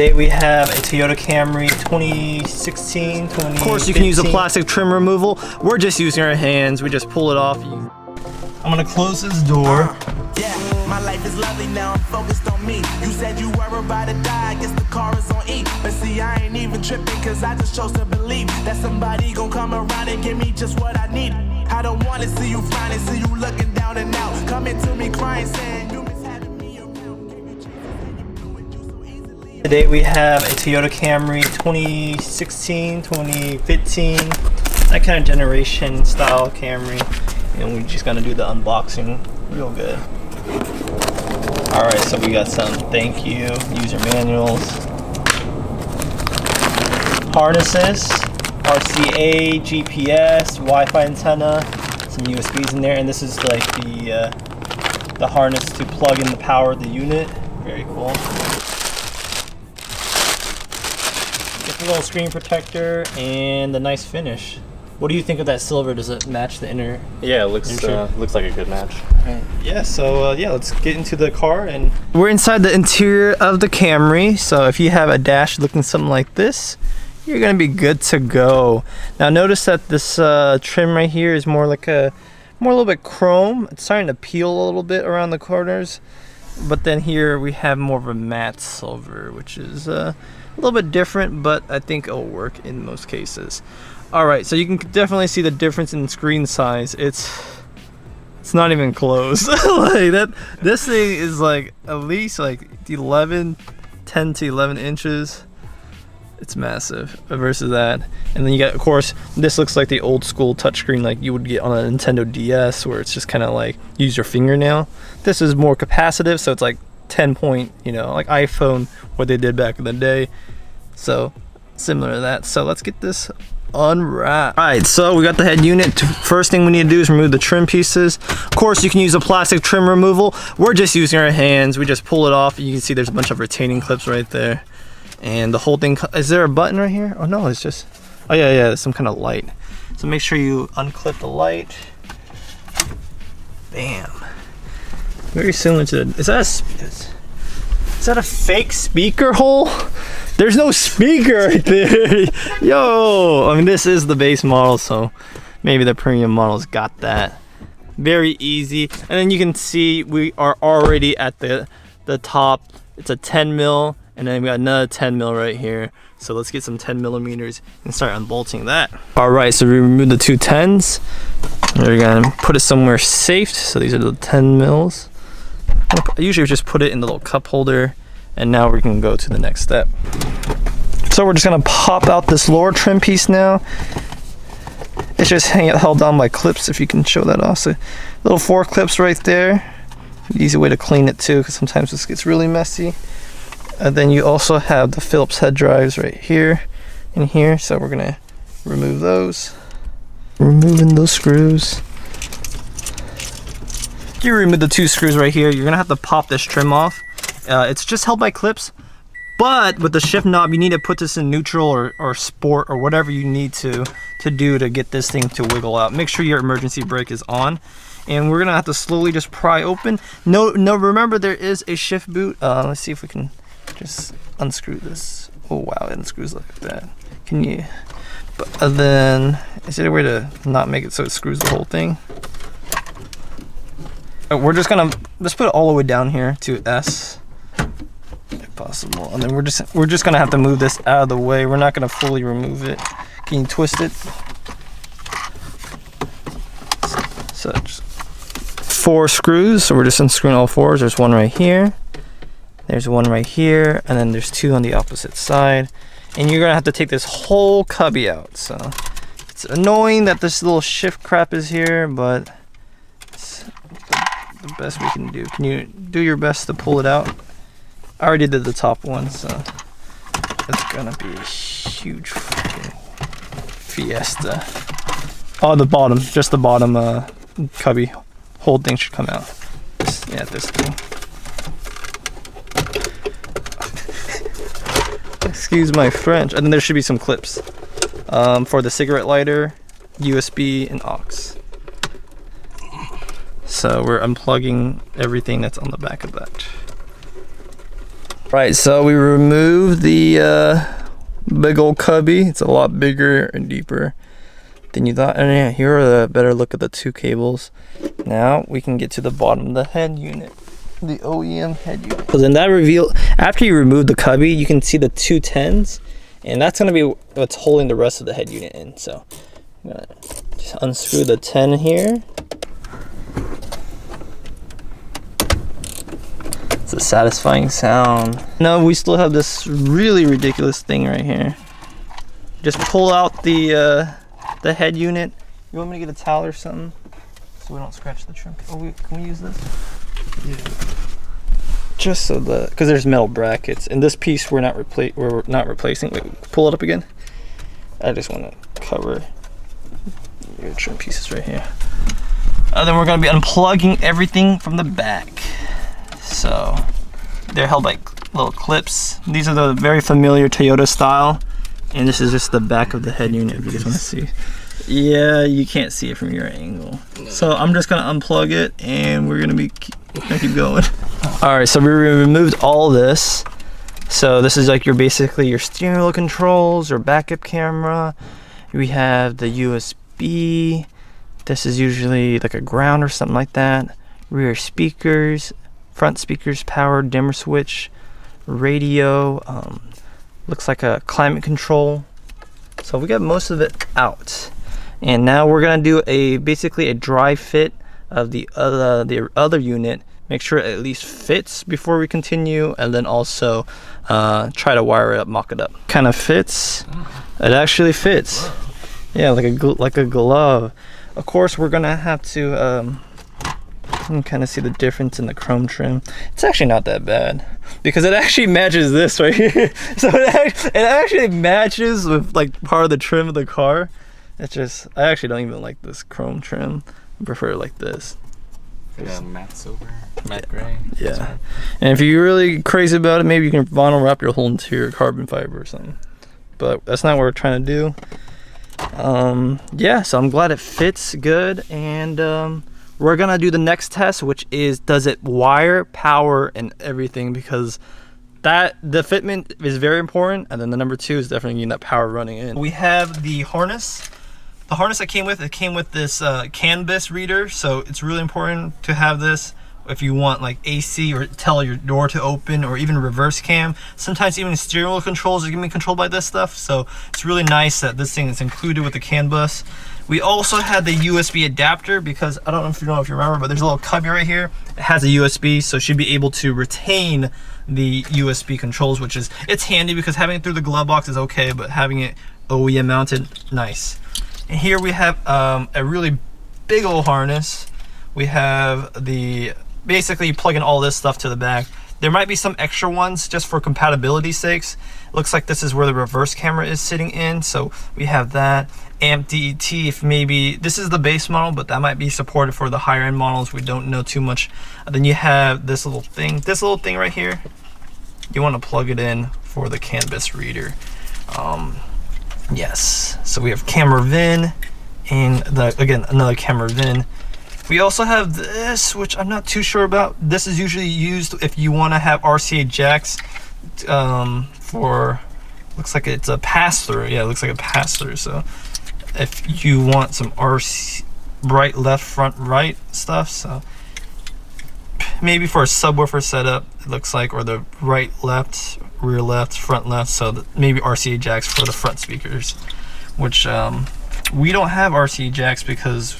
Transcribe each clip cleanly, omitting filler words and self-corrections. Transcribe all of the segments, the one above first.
Today we have a Toyota Camry 2016, 2015. Of course, you can use a plastic trim removal. We're just using our hands. We just pull it off. I'm gonna close this door. Yeah, my life is lovely now. I'm focused on me. You said you were about to die. I guess the car is on E. But see, I ain't even tripping, cause I just chose to believe that somebody gon' come around and give me just what I need. I don't wanna see you flying and see you looking down and out. Coming to me crying, saying you miss having me around. Gave you chances and you blew it, you so easily. Today we have a Toyota Camry 2016, 2015, that kind of generation style Camry. And we're just gonna do the unboxing real good. Alright, so we got some thank you user manuals, harnesses, RCA, GPS, Wi-Fi antenna, some USBs in there, and this is like the harness to plug in the power of the unit. Very cool. Get the little screen protector and the nice finish. What do you think of that silver? Does it match the inner? Yeah, it looks like a good match. Right. Yeah, so yeah, let's get into the car. And we're inside the interior of the Camry. So if you have a dash looking something like this, you're gonna be good to go. Now notice that this trim right here is more like a little bit chrome. It's starting to peel a little bit around the corners. But then here we have more of a matte silver, which is a little bit different, but I think it'll work in most cases. Alright, so you can definitely see the difference in screen size. It's not even close. Like that, this thing is like at least like 10 to 11 inches. It's massive versus that. And then you got, of course, this looks like the old school touchscreen like you would get on a Nintendo DS, where it's just kind of like use your fingernail. This is more capacitive, so it's like 10 point, you know, like iPhone, what they did back in the day. So similar to that. So let's get this unwrap. Alright, so we got the head unit. First thing we need to do is remove the trim pieces. Of course, you can use a plastic trim removal. We're just using our hands. We just pull it off. You can see there's a bunch of retaining clips right there. And the whole thing, is there a button right here? Oh no, it's just, oh yeah, there's some kind of light. So make sure you unclip the light. Bam. Very similar to the, is that a fake speaker hole? There's no speaker right there. Yo, I mean, this is the base model, so maybe the premium models got that. Very easy. And then you can see we are already at the top. It's a 10 mil, and then we got another 10 mil right here. So let's get some 10 millimeters and start unbolting that. All right, so we removed the two 10s. We're gonna put it somewhere safe. So these are the 10 mils. I usually just put it in the little cup holder. And now we can go to the next step. So we're just gonna pop out this lower trim piece now. It's just held down by clips, if you can show that off. So little 4 clips right there. Easy way to clean it too, because sometimes this gets really messy. And then you also have the Phillips head drives right here and here. So we're gonna remove those. Removing those screws. You remove the 2 screws right here. You're gonna have to pop this trim off. It's just held by clips, but with the shift knob, you need to put this in neutral or sport or whatever you need to do to get this thing to wiggle out. Make sure your emergency brake is on, and we're gonna have to slowly just pry open. No, remember there is a shift boot. Let's see if we can just unscrew this. Oh wow, it unscrews like that. Can you? But then, is there a way to not make it so it screws the whole thing? We're just gonna, let's put it all the way down here to S. If possible, and then we're just gonna have to move this out of the way. We're not gonna fully remove it. Can you twist it? So just 4 screws. So we're just unscrewing all 4s. There's one right here. There's one right here, and then there's 2 on the opposite side. And you're gonna have to take this whole cubby out. So it's annoying that this little shift crap is here, but it's the best we can do. Can you do your best to pull it out? I already did the top one, so it's gonna be a huge fucking fiesta. Oh, the bottom, just the bottom cubby. Whole thing should come out. Yeah, this thing. Excuse my French. And then there should be some clips for the cigarette lighter, USB, and aux. So we're unplugging everything that's on the back of that. Right, so we removed the big old cubby. It's a lot bigger and deeper than you thought. And yeah, here are the better look at the two cables. Now we can get to the bottom of the head unit, the OEM head unit. So then that reveal, after you remove the cubby, you can see the two 10s, and that's gonna be what's holding the rest of the head unit in. So I'm gonna just unscrew the 10 here. It's a satisfying sound. No, we still have this really ridiculous thing right here. Just pull out the head unit. You want me to get a towel or something so we don't scratch the trim? Oh, can we use this? Yeah. Just so because there's metal brackets, and this piece we're not replacing. Wait, pull it up again. I just want to cover your trim pieces right here. Then we're gonna be unplugging everything from the back. So they're held by little clips. These are the very familiar Toyota style, and this is just the back of the head unit if you guys want to see. Yeah, you can't see it from your angle. So I'm just gonna unplug it, and we're gonna keep going. All right, so we removed all this. So this is like basically your steering wheel controls or backup camera. We have the USB. This is usually like a ground or something like that. Rear speakers. Front speakers, power, dimmer switch, radio, looks like a climate control. So we got most of it out. And now we're gonna do basically a dry fit of the other unit. Make sure it at least fits before we continue, and then also try to wire it up, mock it up. Kind of fits. It actually fits. Yeah, like a glove. Of course, we're gonna have to. You can kind of see the difference in the chrome trim. It's actually not that bad because it actually matches this right here. So it actually matches with like part of the trim of the car. It's just, I actually don't even like this chrome trim. I prefer it like this. Yeah, matte silver, matte gray. Yeah. And if you're really crazy about it, maybe you can vinyl wrap your whole interior carbon fiber or something. But that's not what we're trying to do. Yeah, so I'm glad it fits good, and we're gonna do the next test, which is does it wire, power, and everything, because the fitment is very important, and then the number two is definitely getting that power running in. We have the harness. The harness that came with this CAN bus reader, so it's really important to have this if you want like AC or tell your door to open, or even reverse cam. Sometimes even steering wheel controls are gonna be controlled by this stuff, so it's really nice that this thing is included with the CAN bus. We also had the USB adapter because I don't know if you remember, but there's a little cubby right here. It has a USB, so it should be able to retain the USB controls, which is, it's handy because having it through the glove box is okay, but having it OEM mounted, nice. And here we have a really big old harness. We have basically you plug in all this stuff to the back. There might be some extra ones just for compatibility sakes. It looks like this is where the reverse camera is sitting in, so we have that. Amp DET, if maybe this is the base model, but that might be supported for the higher end models. We don't know too much. Then you have this little thing right here. You want to plug it in for the CAN bus reader. Yes, so we have camera VIN, and again another camera VIN. We also have this, which I'm not too sure about. This is usually used if you want to have RCA jacks for, looks like it's a pass-through. Yeah, it looks like a pass-through. So if you want some RC right, left, front, right stuff, so maybe for a subwoofer setup, it looks like, or the right, left, rear left, front left, so maybe RCA jacks for the front speakers, which we don't have RCA jacks because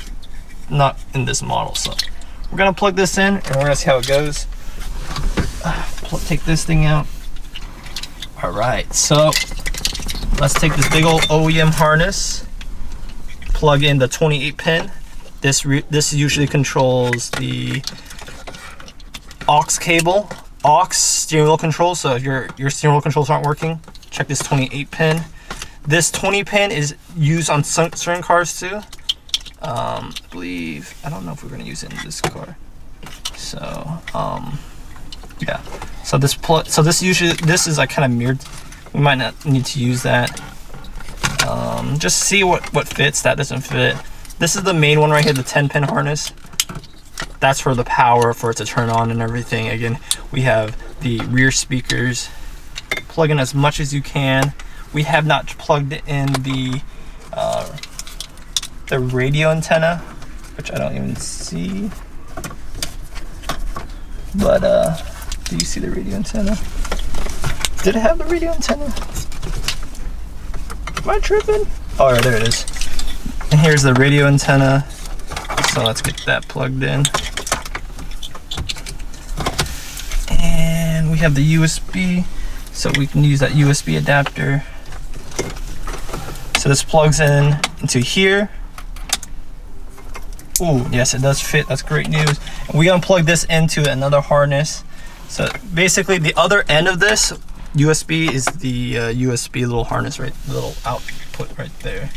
not in this model. So we're gonna plug this in and we're gonna see how it goes. Take this thing out. All right, so let's take this big old OEM harness, plug in the 28 pin. This usually controls the aux cable, aux steering wheel control. So if your steering wheel controls aren't working, check this 28 pin. This 20 pin is used on certain cars too. I believe, I don't know if we're gonna use it in this car. So yeah. So this is like kind of mirrored. We might not need to use that. Just see what fits. That doesn't fit. This is the main one right here, the 10 pin harness. That's for the power, for it to turn on and everything. Again, we have the rear speakers. Plug in as much as you can. We have not plugged in the radio antenna, which I don't even see. But do you see the radio antenna? Did it have the radio antenna? Am I tripping? Oh, there it is. And here's the radio antenna. So let's get that plugged in. And we have the USB, so we can use that USB adapter. So this plugs in into here. Ooh, yes, it does fit. That's great news. And we unplug this into another harness. So basically, the other end of this USB is the USB little harness, right? The little output right there.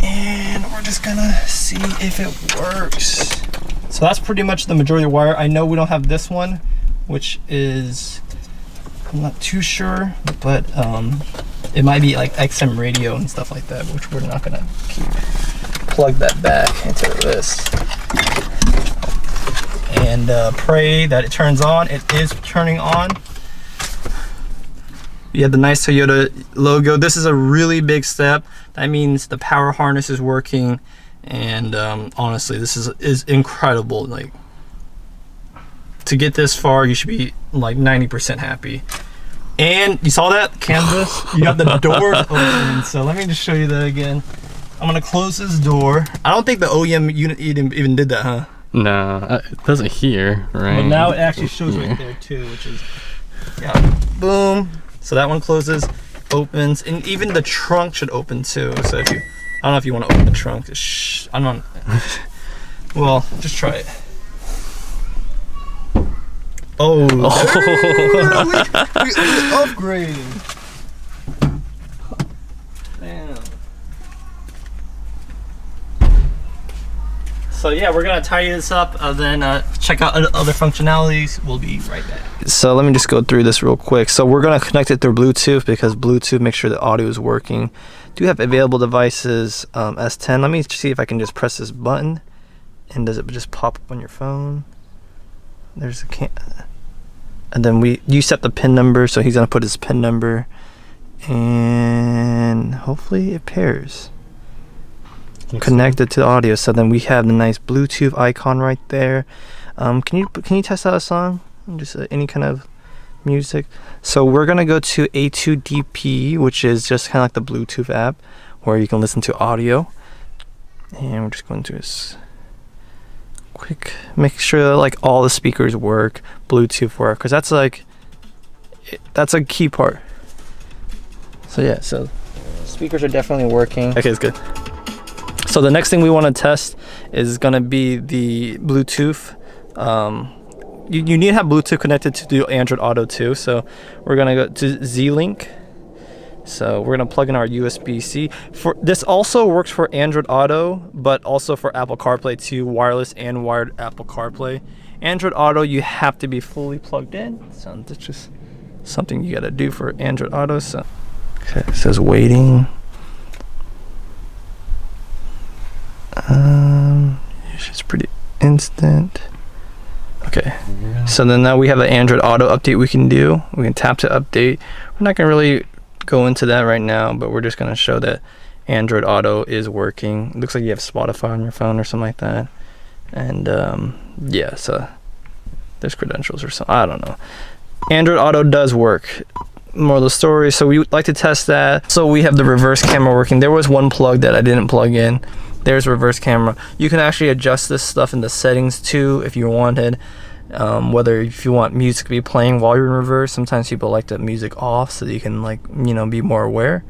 And we're just gonna see if it works. So that's pretty much the majority of the wire. I know we don't have this one, which is, I'm not too sure, but it might be like XM radio and stuff like that, which we're not gonna keep. Plug that back into this. And pray that it turns on. It is turning on. You have the nice Toyota logo. This is a really big step. That means the power harness is working, and honestly, this is incredible. Like, to get this far, you should be like 90% happy. And you saw that canvas? You got the doors open. So let me just show you that again. I'm gonna close this door. I don't think the OEM unit even did that, huh? No, it doesn't here, right? But now it actually shows right there too, which is, yeah, boom. So that one closes, opens, and even the trunk should open too. So if you, I don't know if you want to open the trunk. Shh, I don't. Well, just try it. Oh, we upgrading. Damn. So yeah, we're gonna tidy this up, then check out other functionalities. We'll be right back. So let me just go through this real quick. So we're gonna connect it through Bluetooth, because Bluetooth makes sure the audio is working. Do have available devices, S10. Let me see if I can just press this button, and does it just pop up on your phone? There's a and then you set the pin number, so he's gonna put his pin number, and hopefully it pairs. Connected to the audio. So then we have the nice Bluetooth icon right there. Can you test out a song? Just any kind of music. So we're gonna go to A2DP, which is just kind of like the Bluetooth app where you can listen to audio. And we're just going to this quick, make sure like all the speakers work, Bluetooth work, because that's a key part. So yeah, so speakers are definitely working. Okay, it's good. So the next thing we want to test is going to be the Bluetooth. You need to have Bluetooth connected to do Android Auto too. So we're going to go to Z-Link. So we're going to plug in our USB-C. This also works for Android Auto, but also for Apple CarPlay too, wireless and wired Apple CarPlay. Android Auto, you have to be fully plugged in. So that's just something you got to do for Android Auto. So okay, it says waiting. It's pretty instant. Okay, so then now we have the Android Auto update we can do. We can tap to update. We're not gonna really go into that right now, but we're just gonna show that Android Auto is working. It looks like you have Spotify on your phone or something like that. And yeah, so there's credentials or something, I don't know. Android Auto does work. More of the story. So we would like to test that. So we have the reverse camera working. There was one plug that I didn't plug in. There's reverse camera. You can actually adjust this stuff in the settings too if you wanted. Whether if you want music to be playing while you're in reverse. Sometimes people like the music off so that you can, like, you know, be more aware.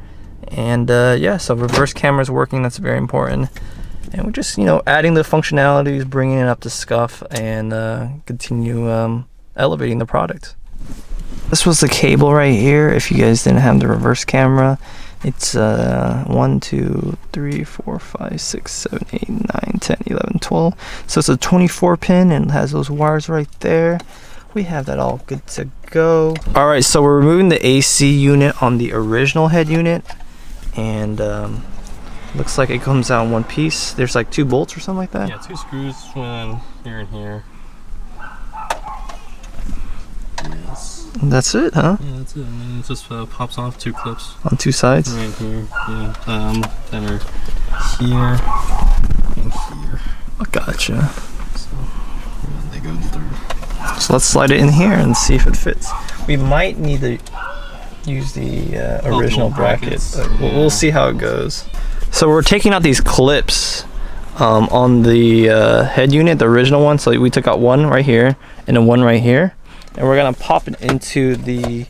And yeah, so reverse camera is working. That's very important. And we're just, you know, adding the functionalities, bringing it up to scuff, and continue elevating the product. This was the cable right here. If you guys didn't have the reverse camera, it's 1, 2, 3, 4, 5, 6, 7, 8, 9, 10, 11, 12. So it's a 24 pin and has those wires right there. We have that all good to go. All right, so we're removing the AC unit on the original head unit, and looks like it comes out in one piece. There's like 2 bolts or something like that. Yeah, 2 screws, one here and here. That's it, huh? Yeah, that's it. And it just pops off 2 clips. On 2 sides? Right here, yeah. That are here and here. I gotcha. So they go through. So let's slide it in here and see if it fits. We might need to use the original bracket, but we'll see how it goes. So we're taking out these clips on the head unit, the original one. So we took out one right here and then one right here, and we're gonna pop it into the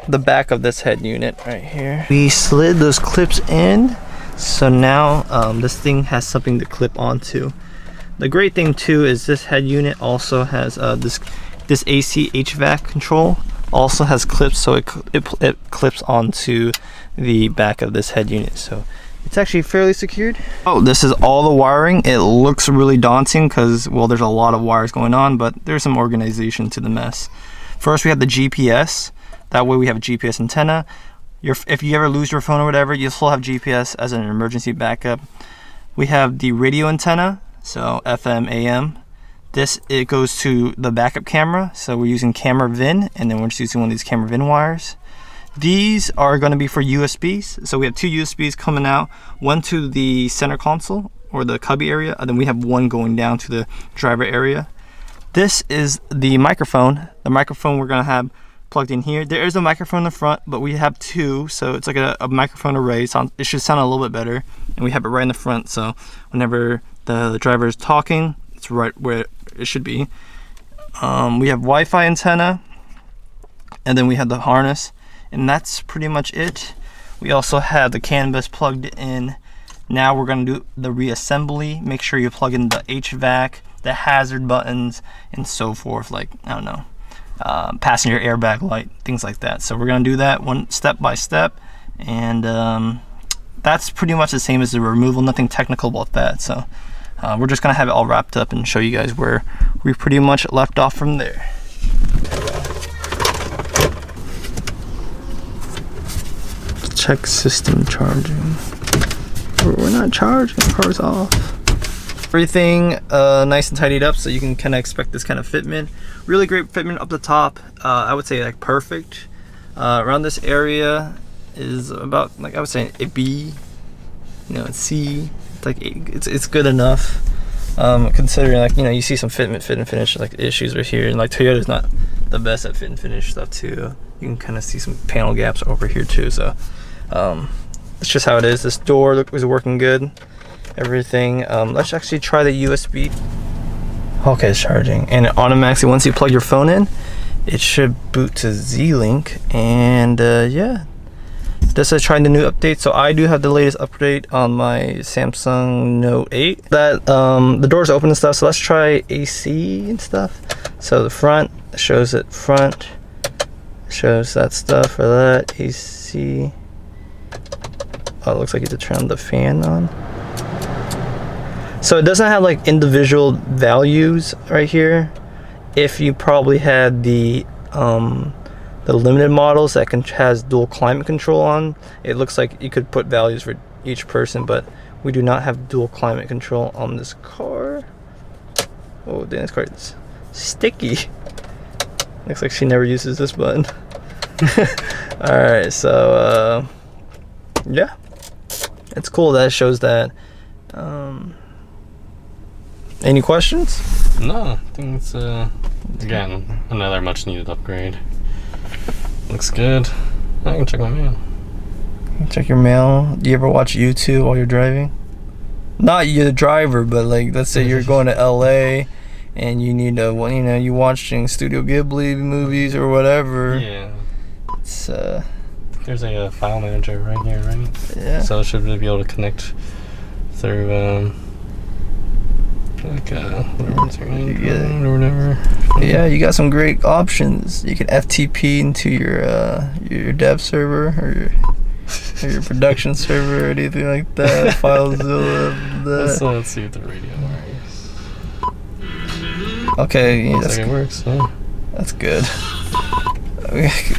back of this head unit right here. We slid those clips in, so now this thing has something to clip onto. The great thing too is this head unit also has this AC HVAC control also has clips, so it clips onto the back of this head unit, so it's actually fairly secured. Oh, this is all the wiring. It looks really daunting because, well, there's a lot of wires going on, but there's some organization to the mess. First, we have the GPS. That way we have a GPS antenna. If you ever lose your phone or whatever, you'll still have GPS as an emergency backup. We have the radio antenna, so FM, AM. It goes to the backup camera, so we're using camera VIN, and then we're just using one of these camera VIN wires. These are going to be for USBs, so we have 2 USBs coming out, one to the center console or the cubby area, and then we have one going down to the driver area. This is the microphone. The microphone we're going to have plugged in here. There is a microphone in the front, but we have 2, so it's like a microphone array. It should sound a little bit better, and we have it right in the front, so whenever the driver is talking, it's right where it should be. We have Wi-Fi antenna, and then we have the harness, and that's pretty much it. We also have the CAN bus plugged in. Now we're going to do the reassembly. Make sure you plug in the HVAC, the hazard buttons, and so forth, like, I don't know, passenger airbag light, things like that. So we're going to do that one step by step, and that's pretty much the same as the removal. Nothing technical about that. So we're just going to have it all wrapped up and show you guys where we pretty much left off from there. Check system charging. We're not charging, the car's off. Everything nice and tidied up, so you can kind of expect this kind of fitment. Really great fitment up the top. I would say like perfect. Around this area is about, like, I would say a B, a C. It's like it's good enough. Considering, like, you see some fit and finish like issues right here, and like Toyota's not the best at fit and finish stuff too. You can kind of see some panel gaps over here too. So it's just how it is. This door was working good. Everything. Let's actually try the USB. Okay, it's charging, and it automatically, once you plug your phone in, it should boot to Z-Link. And yeah, this is trying the new update. So I do have the latest update on my Samsung Note 8. That the doors open and stuff. So let's try AC and stuff. So the front shows it front, shows that stuff for that. AC. Oh, it looks like you have to turn the fan on. So it doesn't have like individual values right here. If you probably had the limited models that has dual climate control on, it looks like you could put values for each person, but we do not have dual climate control on this car. Oh, damn, this car is sticky. Looks like she never uses this button. Alright, so yeah, it's cool that it shows that. Any questions? No, I think it's again another much needed upgrade. Looks good. I can check my mail. Check your mail. Do you ever watch YouTube while you're driving? Not you the driver, but like, let's say you're going to LA and you need to, you watching Studio Ghibli movies or whatever. Yeah. It's there's a file manager right here, right? Yeah. So it should be able to connect through like or whatever. Yeah, you got some great options. You can FTP into your dev server or your production server or anything like that. FileZilla. Let's see what the radio is. Okay, yeah, Looks like it works. Yeah. That's good.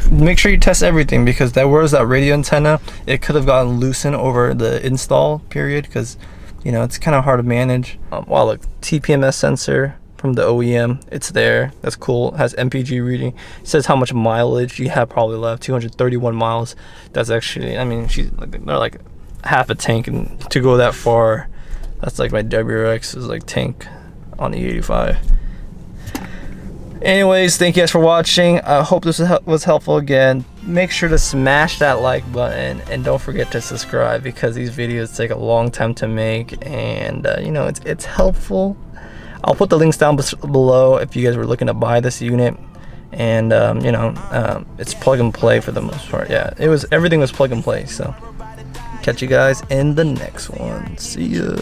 Make sure you test everything, because that radio antenna, it could have gotten loosened over the install period, because it's kind of hard to manage. Wow, look, TPMS sensor, from the OEM. It's there. That's cool. It has MPG reading. It says how much mileage you have probably left. 231 miles. That's actually, I mean, they're like half a tank, and to go that far, that's like my WRX's like tank on the 85. Anyways, thank you guys for watching. I hope this was helpful. Again, make sure to smash that like button, and don't forget to subscribe, because these videos take a long time to make, and you know, it's helpful. I'll put the links down below if you guys were looking to buy this unit, and you know, it's plug and play for the most part. Yeah, everything was plug and play. So catch you guys in the next one. See ya.